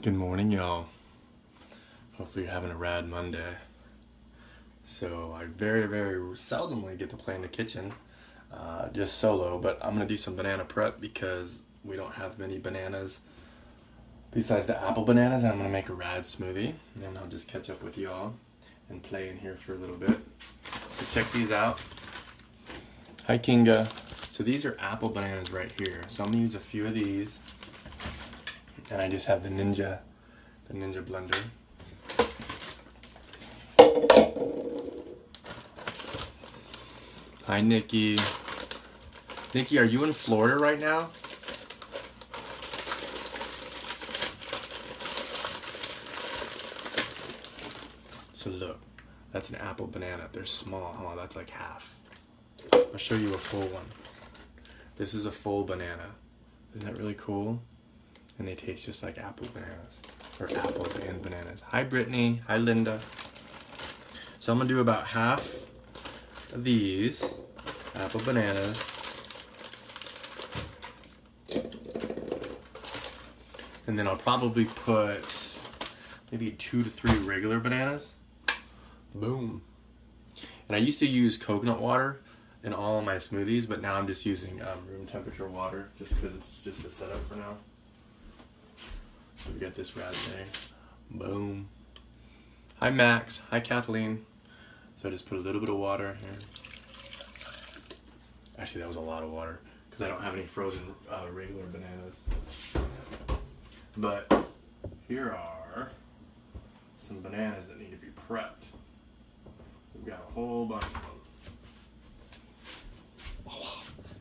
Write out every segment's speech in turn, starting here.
Good morning, y'all. Hopefully you're having a rad Monday. So I very seldomly get to play in the kitchen, just solo, but I'm gonna do some banana prep because we don't have many bananas besides the apple bananas, and I'm gonna make a rad smoothie, and then I'll just catch up with y'all and play in here for a little bit. So check these out. Hi, Kinga. So these are apple bananas right here. So I'm gonna use a few of these. And I just have the Ninja blender. Hi, Nikki. Nikki, are you in Florida right now? So look, that's an apple banana. They're small, huh? That's like half. I'll show you a full one. This is a full banana. Isn't that really cool? And they taste just like apple bananas, or apples and bananas. Hi, Brittany. Hi, Linda. So I'm gonna do about half of these apple bananas. And then I'll probably put maybe 2 to 3 regular bananas. Boom. And I used to use coconut water in all of my smoothies, but now I'm just using room temperature water just because it's just the setup for now. So we got this rad thing. Boom. Hi, Max. Hi, Kathleen. So I just put a little bit of water in here. Actually, that was a lot of water because I don't have any frozen regular bananas. But here are some bananas that need to be prepped. We've got a whole bunch of them.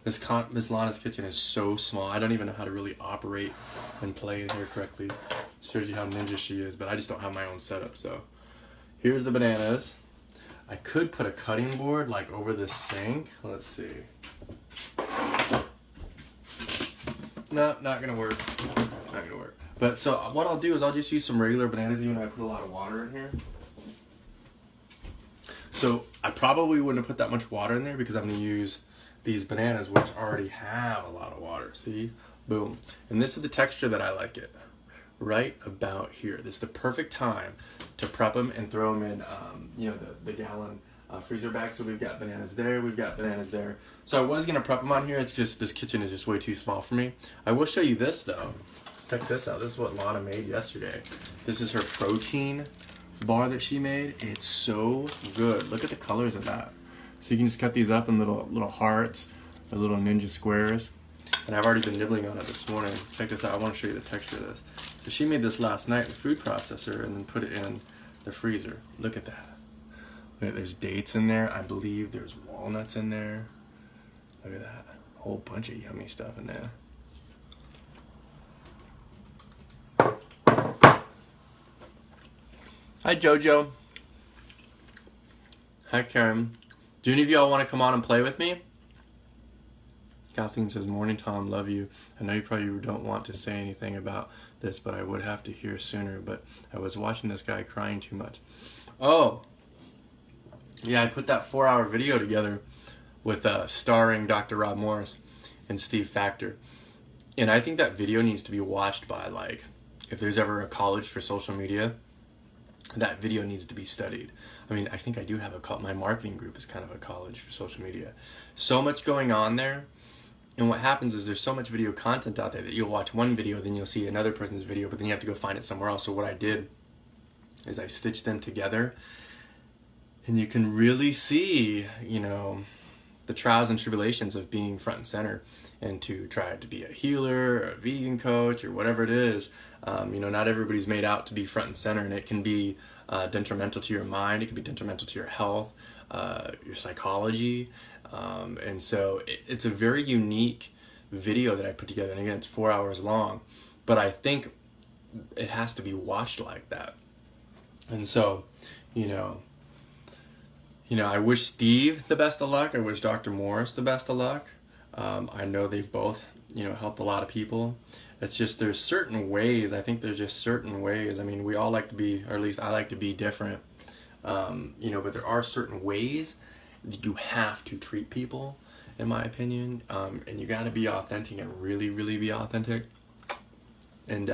Miss Lana's kitchen is so small. I don't even know how to really operate and play in here correctly. Shows you how ninja she is, but I just don't have my own setup. So here's the bananas. I could put a cutting board like over this sink. Let's see. No, not gonna work. Not gonna work. But so what I'll do is I'll just use some regular bananas, even though I put a lot of water in here. So I probably wouldn't have put that much water in there because I'm gonna use these bananas which already have a lot of water. See? Boom. And this is the texture that I like it. Right about here. This is the perfect time to prep them and throw them in the gallon freezer bag. So we've got bananas there, we've got bananas there. So I was gonna prep them on here, it's just this kitchen is just way too small for me. I will show you this though. Check this out. This is what Lana made yesterday. This is her protein bar that she made. It's so good. Look at the colors of that. So you can just cut these up in little hearts or little ninja squares. And I've already been nibbling on it this morning. Check this out. I want to show you the texture of this. So she made this last night with food processor and then put it in the freezer. Look at that. Look, there's dates in there. I believe there's walnuts in there. Look at that. A whole bunch of yummy stuff in there. Hi, Jojo. Hi, Karen. Do any of y'all want to come on and play with me? Kathleen says, morning, Tom, love you. I know you probably don't want to say anything about this, but I would have to hear sooner, but I was watching this guy crying too much. Oh, yeah, I put that 4-hour video together with starring Dr. Rob Morris and Steve Factor. And I think that video needs to be watched by, like, if there's ever a college for social media, that video needs to be studied. I mean, I think I do have my marketing group is kind of a college for social media. So much going on there. And what happens is there's so much video content out there that you'll watch one video, then you'll see another person's video, but then you have to go find it somewhere else. So what I did is I stitched them together, and you can really see, the trials and tribulations of being front and center and to try to be a healer or a vegan coach or whatever it is. Not everybody's made out to be front and center, and it can be detrimental to your mind. It can be detrimental to your health, your psychology. And so it's a very unique video that I put together. And again, it's 4 hours long, but I think it has to be watched like that. And so, I wish Steve the best of luck. I wish Dr. Morris the best of luck. I know they've both, helped a lot of people. It's just there's certain ways. I think there's just certain ways. I mean, we all like to be, or at least I like to be different. But there are certain ways that you have to treat people, in my opinion. And you got to be authentic and really, really be authentic. And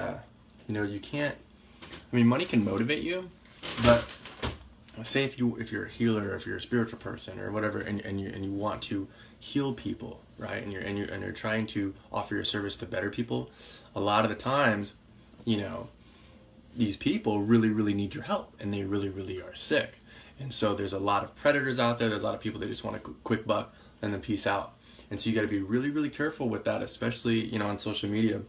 You can't, money can motivate you, but say if you're a healer, if you're a spiritual person or whatever, and you want to heal people, right? And you're trying to offer your service to better people. A lot of the times, these people really, really need your help, and they really, really are sick. And so there's a lot of predators out there. There's a lot of people that just want a quick buck and then peace out. And so you got to be really, really careful with that, especially, on social media.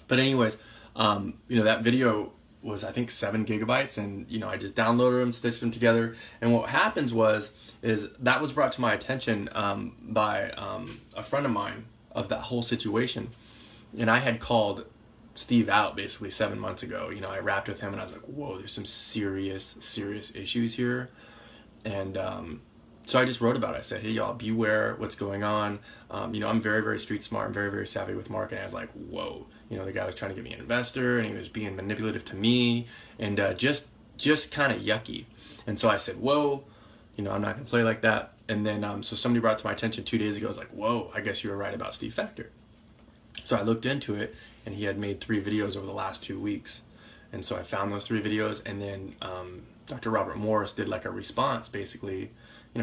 But anyways, that video was, I think, 7 gigabytes, and, I just downloaded them, stitched them together. And what happens is that was brought to my attention by a friend of mine of that whole situation. And I had called Steve out basically 7 months ago. I rapped with him, and I was like, whoa, there's some serious issues here. And so I just wrote about it. I said, hey, y'all, beware what's going on. I'm very, very street smart. I'm very, very savvy with marketing. I was like, whoa, the guy was trying to get me an investor, and he was being manipulative to me, and just kind of yucky. And so I said, whoa, I'm not going to play like that. And then so somebody brought it to my attention 2 days ago. I was like, whoa, I guess you were right about Steve Factor. So I looked into it, and he had made 3 videos over the last 2 weeks. And so I found those 3 videos, and then Dr. Robert Morris did like a response, basically,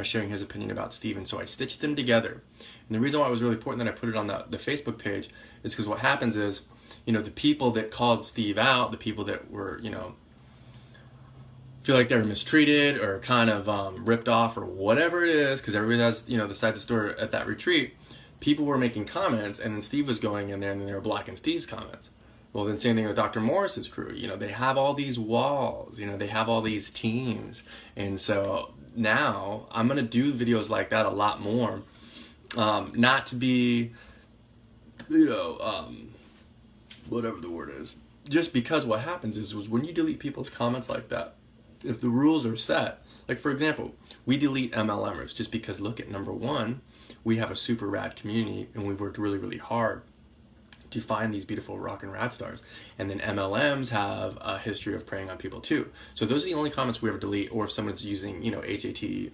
sharing his opinion about Steve. And so I stitched them together. And the reason why it was really important that I put it on the Facebook page is because what happens is, the people that called Steve out, the people that were, feel like they were mistreated or kind of ripped off or whatever it is, because everybody has, the side of the story at that retreat, people were making comments, and then Steve was going in there, and then they were blocking Steve's comments. Well, then same thing with Dr. Morris's crew. They have all these walls, they have all these teams. And so now I'm going to do videos like that a lot more. Not to be, whatever the word is. Just because what happens is when you delete people's comments like that, if the rules are set, like for example, we delete MLMers just because, look at number one, we have a super rad community, and we've worked really, really hard to find these beautiful rock and rad stars. And then MLMs have a history of preying on people too. So those are the only comments we ever delete, or if someone's using, HAT.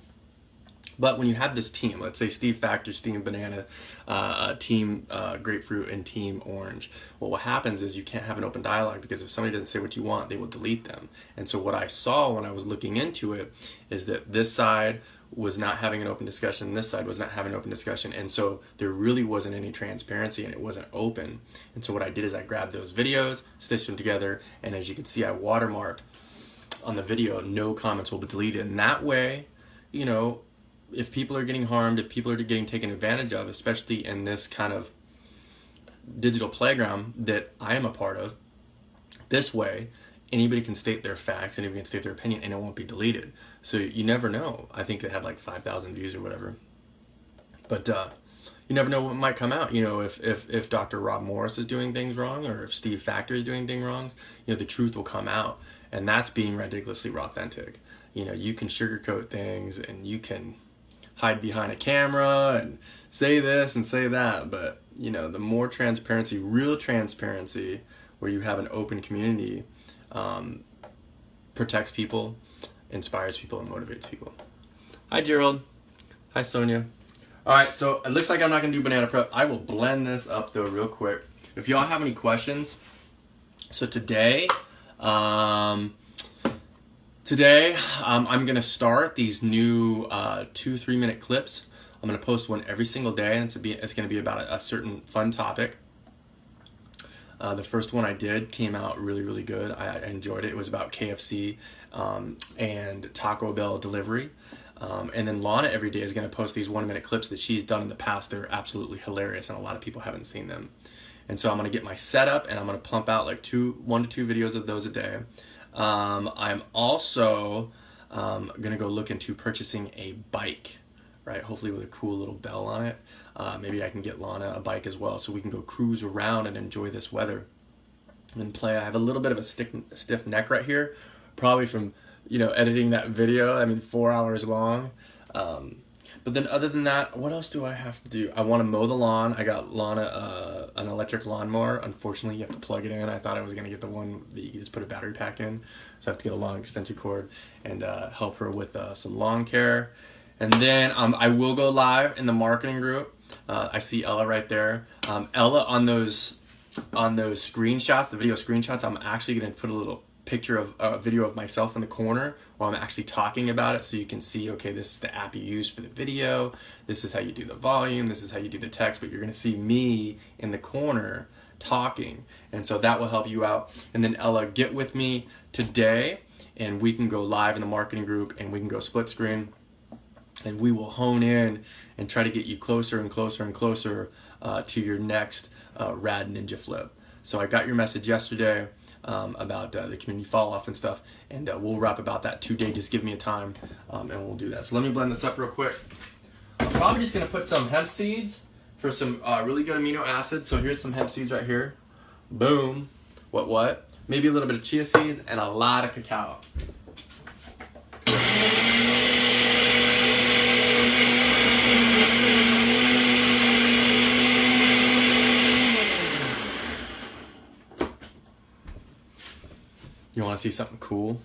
But when you have this team, let's say Steve Factor, Team Banana, Team Grapefruit, and Team Orange, well, what happens is you can't have an open dialogue, because if somebody doesn't say what you want, they will delete them. And so what I saw when I was looking into it is that this side was not having an open discussion, this side was not having an open discussion, and so there really wasn't any transparency, and it wasn't open. And so what I did is I grabbed those videos, stitched them together, and as you can see, I watermarked on the video, no comments will be deleted. And that way, if people are getting harmed, if people are getting taken advantage of, especially in this kind of digital playground that I am a part of, this way, anybody can state their facts, anybody can state their opinion, and it won't be deleted. So you never know. I think it had like 5,000 views or whatever. But you never know what might come out. If Dr. Rob Morris is doing things wrong, or if Steve Factor is doing things wrong, the truth will come out. And that's being ridiculously authentic. You can sugarcoat things, and you can hide behind a camera and say this and say that. But, the more transparency, real transparency, where you have an open community, protects people, inspires people, and motivates people. Hi, Gerald. Hi, Sonia. All right, so it looks like I'm not going to do banana prep. I will blend this up, though, real quick. If y'all have any questions, so today I'm going to start these new 2-3 minute clips. I'm going to post one every single day, and it's going to be about a certain fun topic. The first one I did came out really, really good. I enjoyed it. It was about KFC and Taco Bell delivery. And then Lana every day is going to post these 1-minute clips that she's done in the past. They're absolutely hilarious, and a lot of people haven't seen them. And so I'm going to get my setup, and I'm going to pump out like 1 to 2 videos of those a day. I'm also going to go look into purchasing a bike, right? Hopefully with a cool little bell on it. Maybe I can get Lana a bike as well, so we can go cruise around and enjoy this weather and play. I have a little bit of a stiff neck right here, probably from editing that video. 4 hours long. But then other than that, what else do I have to do? I want to mow the lawn. I got Lana an electric lawnmower. Unfortunately, you have to plug it in. I thought I was going to get the one that you can just put a battery pack in. So I have to get a long extension cord and help her with some lawn care. And then I will go live in the marketing group. I see Ella right there. Ella on those those screenshots, the video screenshots, I'm actually going to put a little picture of a video of myself in the corner while I'm actually talking about it, so you can see, okay, this is the app you use for the video, this is how you do the volume, this is how you do the text, but you're going to see me in the corner talking, and so that will help you out. And then Ella, get with me today and we can go live in the marketing group and we can go split screen and we will hone in and try to get you closer and closer and closer to your next Rad Ninja Flip. So I got your message yesterday about the community fall off and stuff, and we'll wrap about that today. Just give me a time and we'll do that. So let me blend this up real quick. I'm probably just gonna put some hemp seeds for some really good amino acids. So here's some hemp seeds right here. Boom. What? Maybe a little bit of chia seeds and a lot of cacao. You want to see something cool?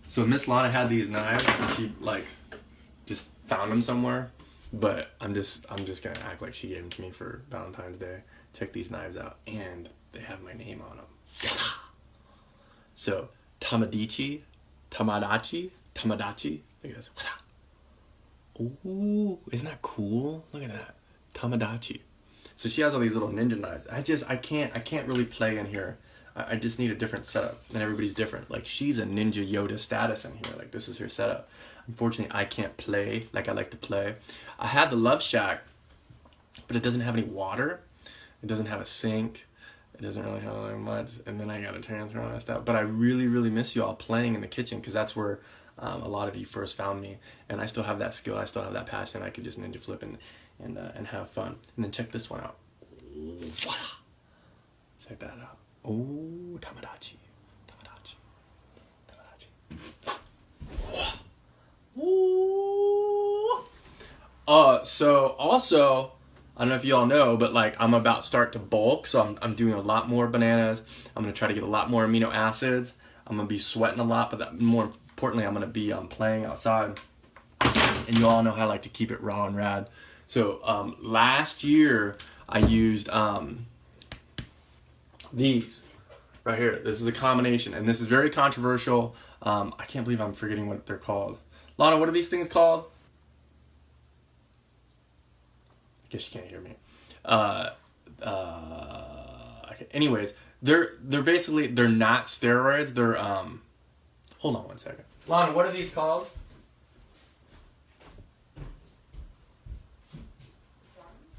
So Miss Lana had these knives and she like just found them somewhere, but I'm just gonna act like she gave them to me for Valentine's Day. Check these knives out, and they have my name on them. So Tamadachi. Look at this. Ooh, isn't that cool? Look at that. Tamadachi. So she has all these little ninja knives. I can't really play in here. I just need a different setup, and everybody's different. Like, she's a Ninja Yoda status in here. Like, this is her setup. Unfortunately, I can't play like I like to play. I had the Love Shack, but it doesn't have any water. It doesn't have a sink. It doesn't really have like much. And then I got to transfer all that stuff. But I really, really miss you all playing in the kitchen, because that's where a lot of you first found me. And I still have that skill. I still have that passion. I could just ninja flip and have fun. And then check this one out. Check that out. Oh, Tamadachi. Ooh. So also, I don't know if you all know, but like, I'm about to start to bulk, so I'm doing a lot more bananas. I'm gonna try to get a lot more amino acids. I'm gonna be sweating a lot, but more importantly, I'm gonna be playing outside. And you all know how I like to keep it raw and rad. So last year I used these right here. This is a combination, and this is very controversial. I can't believe I'm forgetting what they're called. Lana, what are these things called? I guess you can't hear me. Okay. Anyways, they're basically, they're not steroids. They're hold on one second. Lana, what are these called?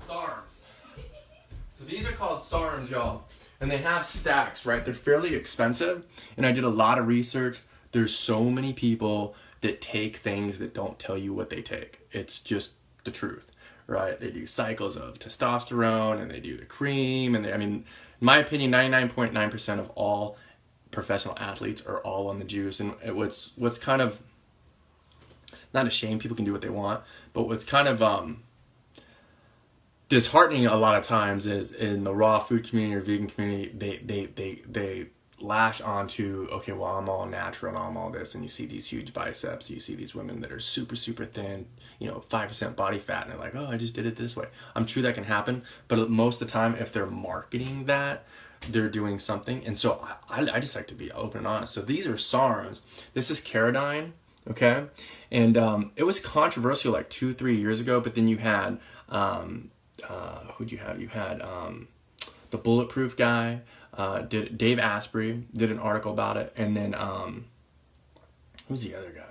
SARMs. So these are called SARMs, y'all. And they have stacks, right? They're fairly expensive. And I did a lot of research. There's so many people that take things that don't tell you what they take. It's just the truth, right? They do cycles of testosterone, and they do the cream. And in my opinion, 99.9% of all professional athletes are all on the juice. And what's kind of, not a shame, people can do what they want, but what's kind of disheartening a lot of times is in the raw food community or vegan community, they lash onto, okay, well, I'm all natural and I'm all this, and you see these huge biceps, you see these women that are super, super thin, 5% body fat, and they're like, oh, I just did it this way. I'm sure that can happen, but most of the time, if they're marketing that, they're doing something. And so I just like to be open and honest. So these are SARMs. This is Caradine, okay? And it was controversial like 2-3 years ago, but then you had, who'd you have? You had the Bulletproof guy, Dave Asprey did an article about it, and then who's the other guy?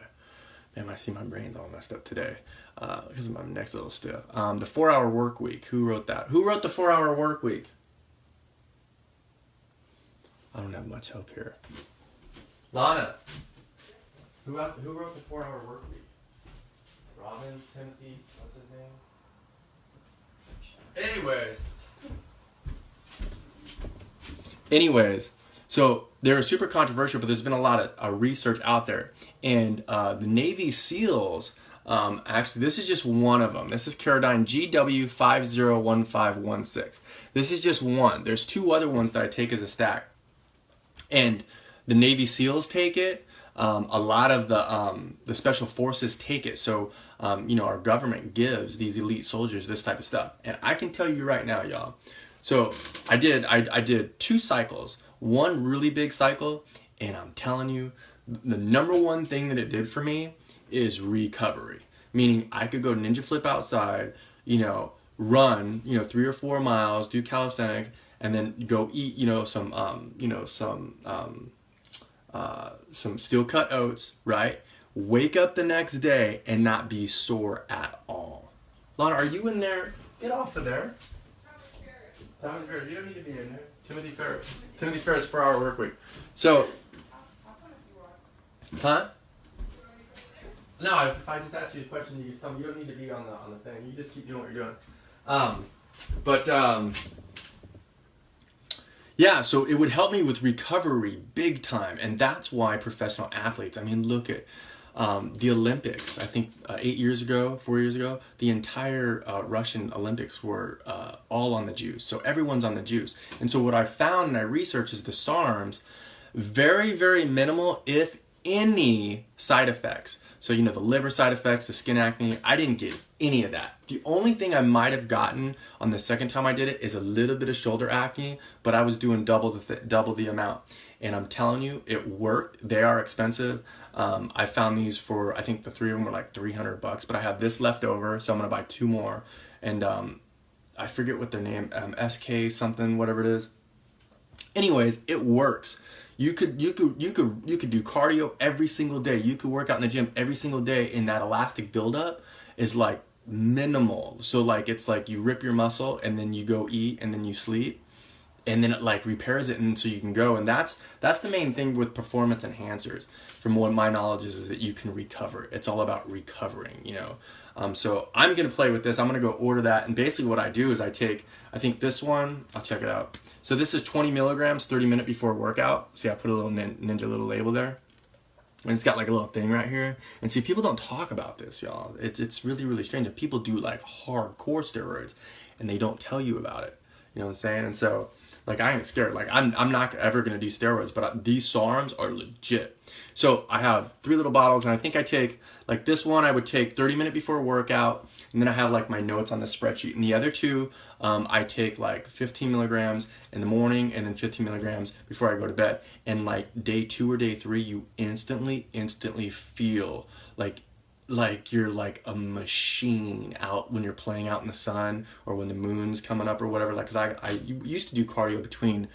Man, I see my brain's all messed up today because of my next little stiff. The 4-Hour Work Week. Who wrote that? Who wrote the 4-Hour Work Week? I don't have much help here. Lana, who wrote the 4-Hour Work Week? Robbins, Timothy, what's his name? Anyways, so they're super controversial, but there's been a lot of research out there. And the Navy SEALs, actually, this is just one of them. This is Caradine GW501516. This is just one. There's 2 other ones that I take as a stack. And the Navy SEALs take it. a lot of the special forces take it. So, our government gives these elite soldiers this type of stuff. And I can tell you right now, y'all. So I did 2 cycles, one really big cycle, and I'm telling you, the number one thing that it did for me is recovery. Meaning I could go ninja flip outside, run, 3 or 4 miles, do calisthenics, and then go eat, some steel cut oats, right? Wake up the next day and not be sore at all. Lana, are you in there? Get off of there. Thomas Ferris, you don't need to be in there. Timothy Ferris. Timothy Ferris, 4-hour work week. So, huh? No, if I just ask you a question, you just tell me. You don't need to be on the thing. You just keep doing what you're doing. Yeah, so it would help me with recovery big time, and that's why professional athletes. I mean, look at the Olympics. I think 4 years ago, the entire Russian Olympics were all on the juice. So everyone's on the juice. And so what I found and I researched is the SARMs, very, very minimal, if any, side effects. So, the liver side effects, the skin acne, I didn't get any of that. The only thing I might have gotten on the second time I did it is a little bit of shoulder acne, but I was doing double the amount. And I'm telling you, it worked. They are expensive. I found these for, I think the 3 of them were like $300, but I have this left over, so I'm gonna buy 2 more. And I forget what their name, SK something, whatever it is. Anyways, it works. You could do cardio every single day. You could work out in the gym every single day, and that elastic buildup is like minimal. So like it's like you rip your muscle and then you go eat and then you sleep, and then it like repairs it, and so you can go. And that's the main thing with performance enhancers. From what my knowledge is that you can recover. It's all about recovering, So I'm gonna play with this. I'm gonna go order that, and basically what I do is I think this one, I'll check it out. So this is 20 milligrams, 30 minutes before workout. See, I put a little ninja little label there. And it's got like a little thing right here. And see, people don't talk about this, y'all. It's really, really strange. People do like hardcore steroids and they don't tell you about it. You know what I'm saying? And so, like, I ain't scared. Like, I'm not ever going to do steroids, but these SARMs are legit. So I have 3 little bottles, and I think I take, like this one I would take 30 minutes before a workout, and then I have like my notes on the spreadsheet. And the other 2, I take like 15 milligrams in the morning and then 15 milligrams before I go to bed. And like day 2 or day 3, you instantly feel like you're like a machine out when you're playing out in the sun or when the moon's coming up or whatever. Like, cause I used to do cardio because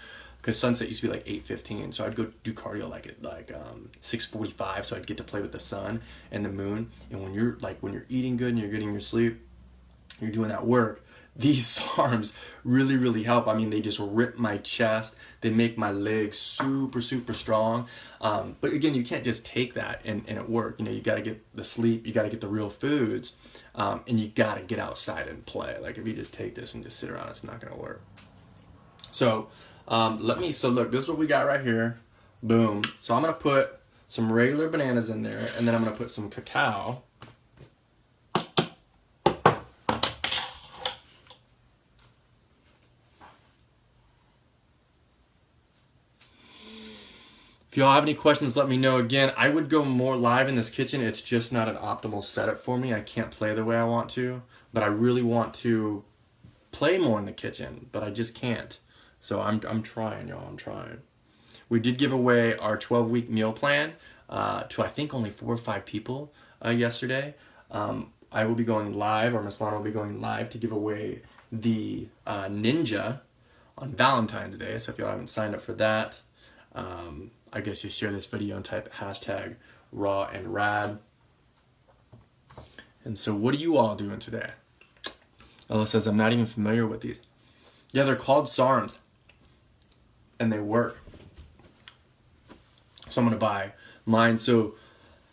sunset used to be like 8:15, so I'd go do cardio like at 6:45, so I'd get to play with the sun and the moon. And when you're eating good and you're getting your sleep, you're doing that work, these SARMs really, really help. I mean, they just rip my chest. They make my legs super, super strong. But again, you can't just take that and it work. You got to get the sleep. You got to get the real foods. And you got to get outside and play. Like, if you just take this and just sit around, it's not going to work. So, look, this is what we got right here. Boom. So I'm going to put some regular bananas in there, and then I'm going to put some cacao. If y'all have any questions, let me know. Again, I would go more live in this kitchen. It's just not an optimal setup for me. I can't play the way I want to, but I really want to play more in the kitchen, but I just can't. So I'm trying, y'all. I'm trying. We did give away our 12-week meal plan to I think only 4 or 5 people yesterday. I will be going live, or Miss Lana will be going live to give away the Ninja on Valentine's Day. So if y'all haven't signed up for that, I guess you share this video and type hashtag raw and rad. And so what are you all doing today? Ella says, I'm not even familiar with these. Yeah, they're called SARMs. And they work. So I'm going to buy mine. So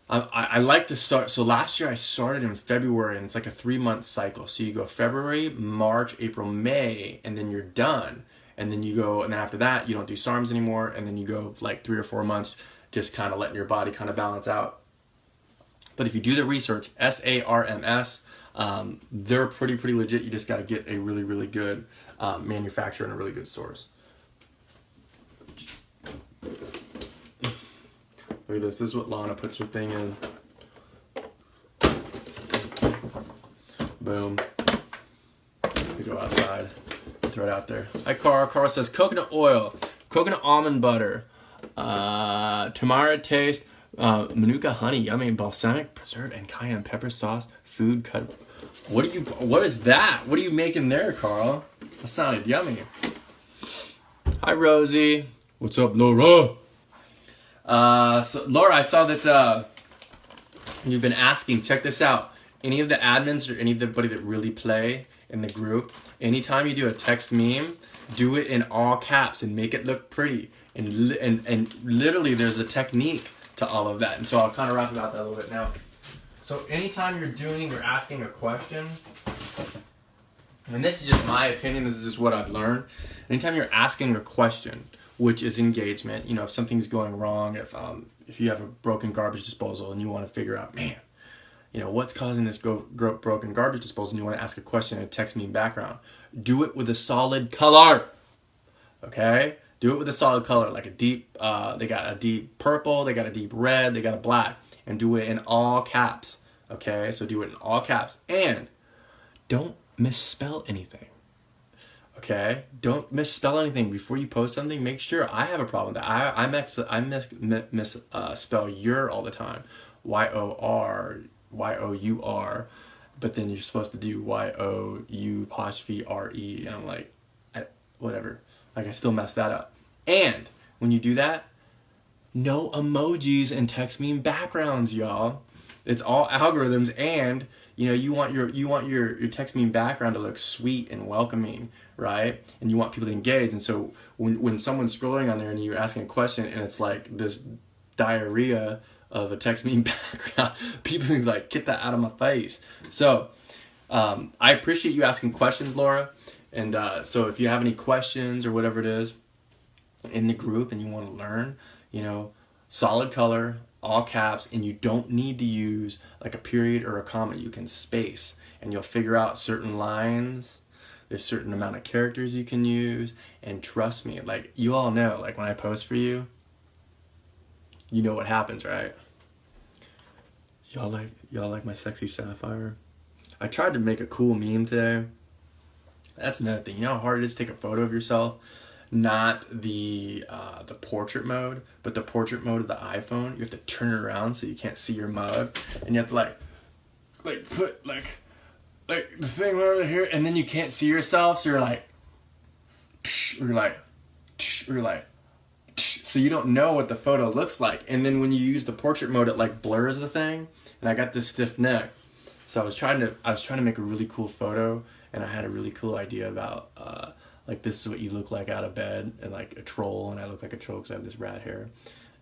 I like to start. So last year I started in February, and it's like a 3-month cycle. So you go February, March, April, May, and then you're done. And then you go, and then after that, you don't do SARMs anymore. And then you go like 3 or 4 months, just kind of letting your body kind of balance out. But if you do the research, SARMs, they're pretty legit. You just got to get a really, really good manufacturer and a really good source. Look at this. This is what Lana puts her thing in. Boom. We go outside. Throw it out there. Hi, Carl. Carl says coconut oil, coconut almond butter, tamara taste, manuka honey, yummy, balsamic preserve, and cayenne pepper sauce. Food cut. What is that? What are you making there, Carl? That sounded yummy. Hi, Rosie. What's up, Laura? So Laura, I saw that you've been asking. Check this out. Any of the admins or anybody that really play in the group, anytime you do a text meme, do it in all caps and make it look pretty. And literally, there's a technique to all of that. And so I'll kind of wrap about that a little bit now. So anytime you're asking a question, and this is just my opinion, this is just what I've learned. Anytime you're asking a question, which is engagement, you know, if something's going wrong, if you have a broken garbage disposal and you want to figure out, man, you know, what's causing this broken garbage disposal, and you want to ask a question in a text meme background, do it with a solid color. Okay? Do it with a solid color, like a deep, they got a deep purple, they got a deep red, they got a black, and do it in all caps. Okay? So do it in all caps. And don't misspell anything. Okay? Don't misspell anything before you post something. Make sure. I have a problem with that. I misspell your all the time. Y-O-R, but then you're supposed to do Y-O-U'-R-E, and I'm like, whatever. Like, I still mess that up. And when you do that, no emojis and text meme backgrounds, y'all. It's all algorithms, and you know, you want your text meme background to look sweet and welcoming, right? And you want people to engage. And so when someone's scrolling on there and you're asking a question and it's like this diarrhea of a text meme background, people are like, get that out of my face. So I appreciate you asking questions, Laura. And so if you have any questions or whatever it is in the group and you want to learn, you know, solid color, all caps, and you don't need to use like a period or a comma. You can space, and you'll figure out certain lines. There's a certain amount of characters you can use, and trust me, like, you all know, like, when I post for you, you know what happens, right? Y'all like my sexy sapphire? I tried to make a cool meme today. That's another thing. You know how hard it is to take a photo of yourself? Not the portrait mode, but the portrait mode of the iPhone. You have to turn it around so you can't see your mug, and you have to like put like the thing over here, and then you can't see yourself, so you're like, so you don't know what the photo looks like. And then when you use the portrait mode, it like blurs the thing. And I got this stiff neck, so I was trying to make a really cool photo, and I had a really cool idea about like, this is what you look like out of bed, and like a troll, and I look like a troll because I have this rat hair.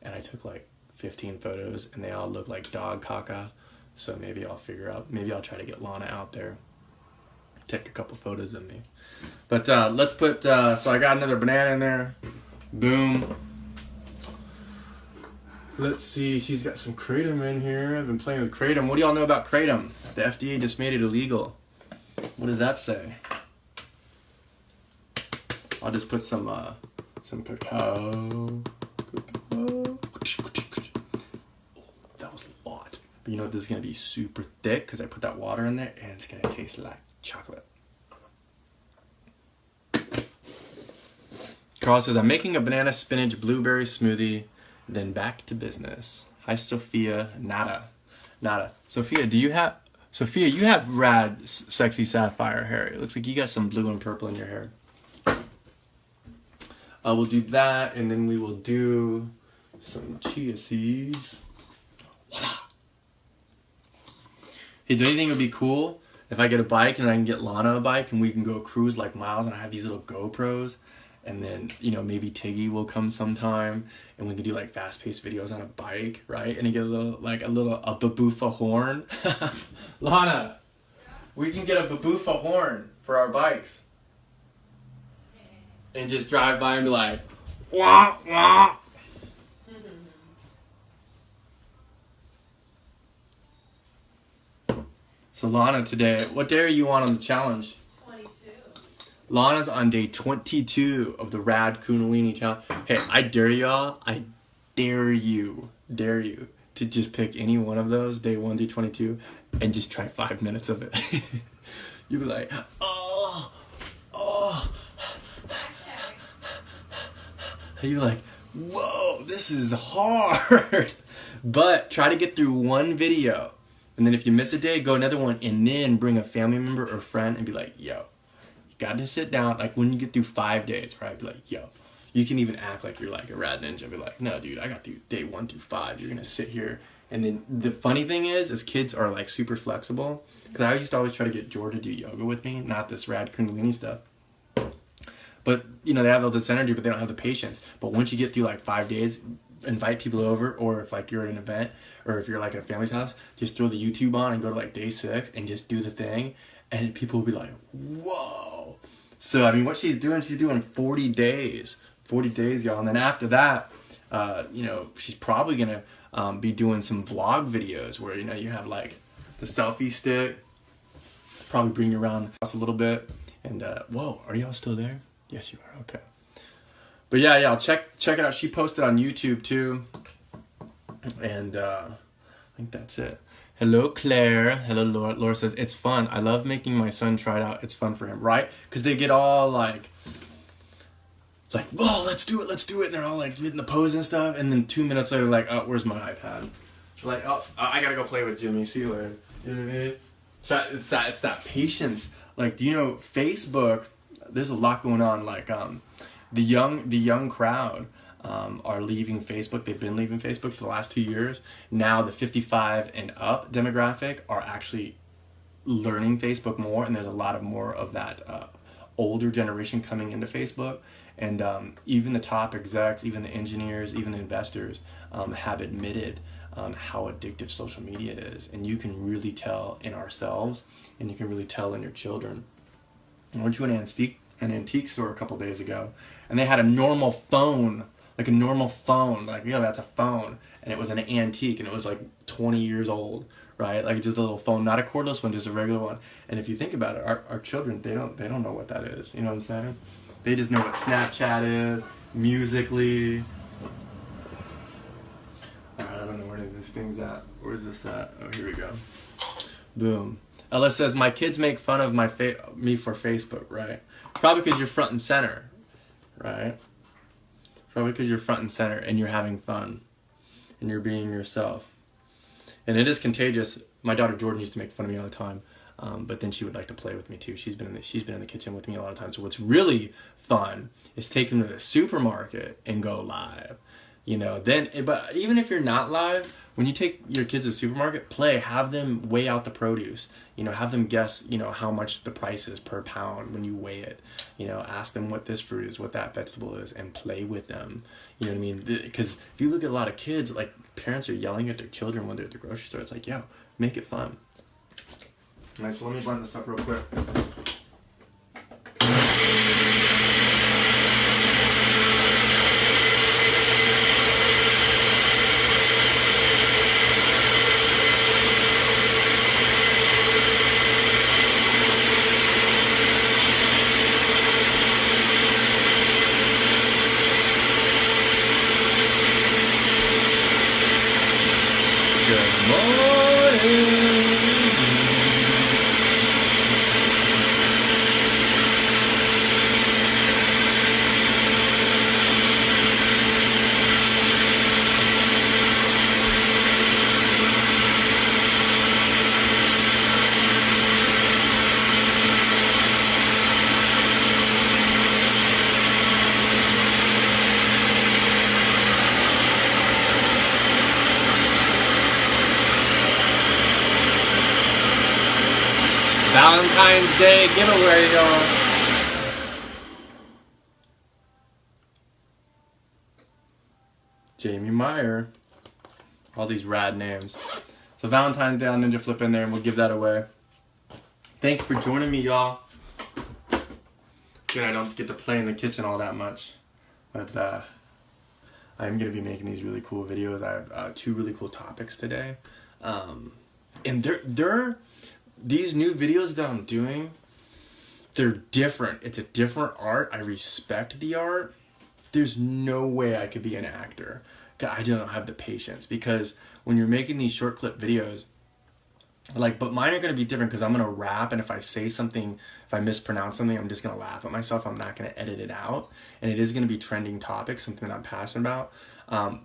And I took like 15 photos, and they all look like dog caca. So maybe I'll try to get Lana out there, take a couple photos of me. But let's put, so I got another banana in there. Boom. Let's see, she's got some kratom in here. I've been playing with kratom. What do y'all know about kratom? The FDA just made it illegal. What does that say? I'll just put some cacao. That was a lot. But you know what? This is going to be super thick because I put that water in there, and it's going to taste like chocolate. Carl says, I'm making a banana spinach blueberry smoothie, then back to business. Hi, Sophia. Nada. Sophia, you have rad, sexy sapphire hair. It looks like you got some blue and purple in your hair. We'll do that, and then we will do some chia seeds. Hey, do you think it would be cool if I get a bike and I can get Lana a bike and we can go cruise like miles, and I have these little GoPros, and then, you know, maybe Tiggy will come sometime and we can do like fast-paced videos on a bike, right? And you get a baboofa horn. Lana, we can get a baboofa horn for our bikes. And just drive by and be like, wah, wah. So Lana, today, what day are you on the challenge? 22. Lana's on day 22 of the Rad Kundalini challenge. Hey, I dare y'all dare you to just pick any one of those, day 1 through 22, and just try 5 minutes of it. You'll be like, oh. You're like, whoa, this is hard. But try to get through one video. And then if you miss a day, go another one, and then bring a family member or friend and be like, yo, you got to sit down. Like when you get through 5 days, right? Be like, yo, you can even act like you're like a rad ninja. Be like, no, dude, I got through day 1 through 5. You're going to sit here. And then the funny thing is kids are like super flexible. Because I used to always try to get George to do yoga with me, not this rad kundalini stuff. But, you know, they have all this energy, but they don't have the patience. But once you get through like 5 days, invite people over, or if like you're at an event, or if you're like at a family's house, just throw the YouTube on and go to like day 6 and just do the thing. And people will be like, whoa. So, I mean, what she's doing 40 days. 40 days, y'all. And then after that, you know, she's probably going to be doing some vlog videos where, you know, you have like the selfie stick, probably bring you around the house a little bit. And, whoa, are y'all still there? Yes, you are. Okay. But yeah, check it out. She posted on YouTube too. And I think that's it. Hello, Claire. Hello, Laura. Laura says, it's fun. I love making my son try it out. It's fun for him, right? Because they get all like, whoa, let's do it. And they're all like getting the pose and stuff. And then 2 minutes later, like, oh, where's my iPad? Like, oh, I gotta go play with Jimmy. See you later. You know what I mean? It's that patience. Like, do you know Facebook? There's a lot going on. Like, the young crowd are leaving Facebook. They've been leaving Facebook for the last 2 years. Now the 55 and up demographic are actually learning Facebook more, and there's a lot more of that older generation coming into Facebook. And even the top execs, even the engineers, even the investors have admitted how addictive social media is. And you can really tell in ourselves, and you can really tell in your children. I went to an antique store a couple days ago, and they had a normal phone, like, yeah, that's a phone, and it was an antique, and it was like 20 years old, right? Like just a little phone, not a cordless one, just a regular one. And if you think about it, our children, they don't know what that is. You know what I'm saying? They just know what Snapchat is, Musically. I don't know where any of these things at. Where is this at? Oh, here we go. Boom. Ella says, my kids make fun of me for Facebook, right? Probably because you're front and center, right? Probably because you're front and center and you're having fun and you're being yourself. And it is contagious. My daughter Jordan used to make fun of me all the time, but then she would like to play with me too. She's been in the kitchen with me a lot of times. So what's really fun is take them to the supermarket and go live. You know, but even if you're not live, when you take your kids to the supermarket, have them weigh out the produce. You know, have them guess, you know, how much the price is per pound when you weigh it. You know, ask them what this fruit is, what that vegetable is, and play with them. You know what I mean? Because if you look at a lot of kids, like, parents are yelling at their children when they're at the grocery store. It's like, yo, make it fun. All right, so let me blend this up real quick. Valentine's Day giveaway, y'all. Jamie Meyer. All these rad names. So Valentine's Day on Ninja Flip in there, and we'll give that away. Thanks for joining me, y'all. Good, I don't get to play in the kitchen all that much. But I'm going to be making these really cool videos. I have 2 really cool topics today. And these new videos that I'm doing, they're different. It's a different art. I respect the art. There's no way I could be an actor. I don't have the patience, because when you're making these short clip videos, like, but mine are going to be different because I'm going to rap, and if I say something, if I mispronounce something, I'm just going to laugh at myself. I'm not going to edit it out, and it is going to be trending topics, something that I'm passionate about.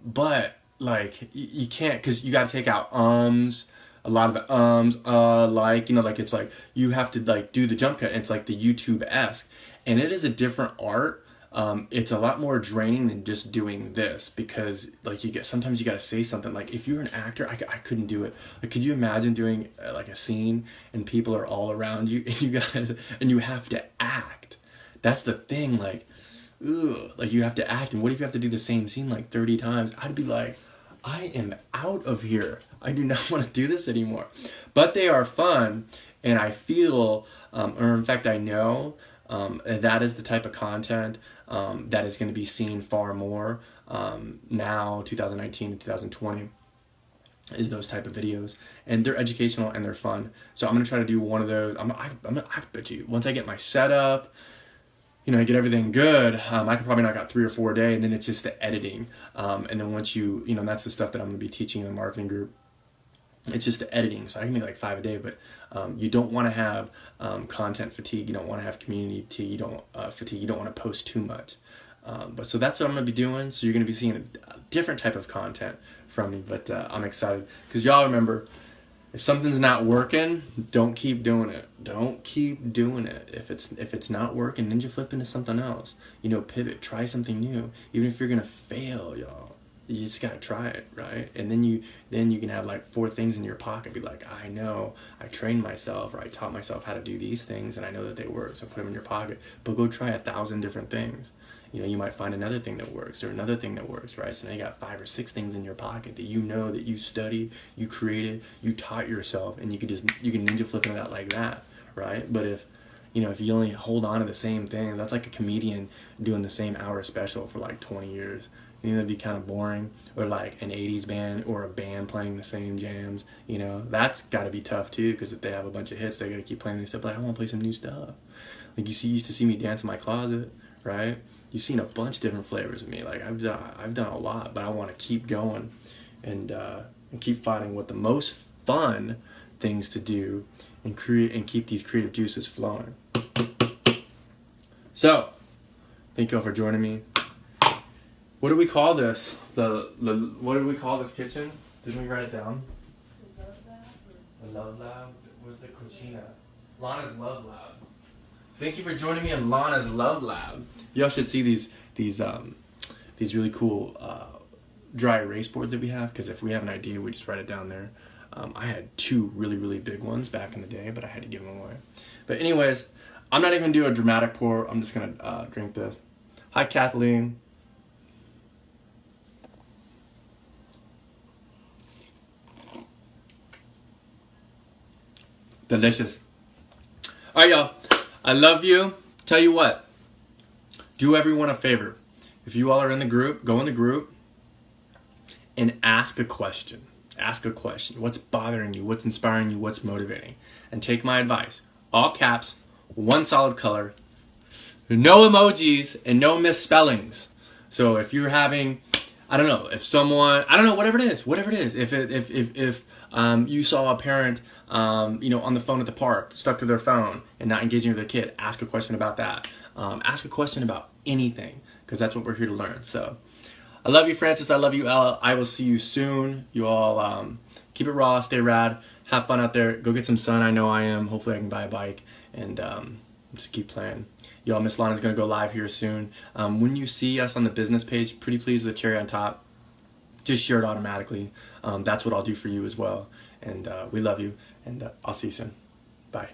But like, you can't, because you got to take out a lot of the like, you know, like, it's like you have to like do the jump cut, and it's like the YouTube-esque, and it is a different art. It's a lot more draining than just doing this, because like sometimes you got to say something. Like, if you're an actor, I couldn't do it. Like, could you imagine doing like a scene and people are all around you and you have to act? That's the thing. Like, ugh, like, you have to act. And what if you have to do the same scene like 30 times? I'd be like, I am out of here. I do not want to do this anymore. But they are fun, and I feel, or in fact I know, that is the type of content that is going to be seen far more now, 2019 and 2020, is those type of videos. And they're educational and they're fun. So I'm going to try to do one of those. I bet you, once I get my setup, you know, I get everything good, I could probably knock out 3 or 4 a day, and then it's just the editing. And then once you know, that's the stuff that I'm going to be teaching in the marketing group. It's just the editing, so I can make like 5 a day, but you don't want to have content fatigue. You don't want to have community fatigue. You don't want to post too much. But so that's what I'm going to be doing. So you're going to be seeing a different type of content from me. But I'm excited, because y'all remember, if something's not working, don't keep doing it. Don't keep doing it. If it's not working, then you flip into something else. You know, pivot. Try something new. Even if you're going to fail, y'all. You just gotta try it, right? And then you can have like 4 things in your pocket. Be like, I know, I trained myself, or I taught myself how to do these things, and I know that they work, so put them in your pocket. But go try 1,000 different things. You know, you might find another thing that works, or another thing that works, right? So now you got 5 or 6 things in your pocket that you know, that you studied, you created, you taught yourself, and you can ninja flip into that like that, right? But if you only hold on to the same things, that's like a comedian doing the same hour special for like 20 years. You know, that'd be kind of boring. Or like an 80s band, or a band playing the same jams. You know, that's got to be tough too, because if they have a bunch of hits, they got to keep playing new stuff. Like, I want to play some new stuff. Like, you used to see me dance in my closet, right? You've seen a bunch of different flavors of me. Like, I've done a lot, but I want to keep going and keep finding what the most fun things to do, and keep these creative juices flowing. So, thank you all for joining me. What do we call this? What do we call this kitchen? Didn't we write it down? The Love Lab? Where's the cucina? Lana's Love Lab. Thank you for joining me in Lana's Love Lab. Y'all should see these really cool dry erase boards that we have, because if we have an idea, we just write it down there. I had 2 really, really big ones back in the day, but I had to give them away. But anyways, I'm not even going to do a dramatic pour. I'm just going to drink this. Hi, Kathleen. Delicious. All right, y'all. I love you. Tell you what. Do everyone a favor. If you all are in the group, go in the group and ask a question. Ask a question. What's bothering you? What's inspiring you? What's motivating? And take my advice. All caps, 1 solid color, no emojis, and no misspellings. So if you're having, I don't know, whatever it is. If you saw a parent, on the phone at the park, stuck to their phone and not engaging with their kid, ask a question about that. Ask a question about anything, because that's what we're here to learn. So I love you, Francis. I love you, Ella. I will see you soon. You all keep it raw, stay rad, have fun out there. Go get some sun. I know I am. Hopefully I can buy a bike, and just keep playing. Y'all, Miss Lana's going to go live here soon. When you see us on the business page, pretty please with a cherry on top, just share it automatically. That's what I'll do for you as well. And we love you, and I'll see you soon. Bye.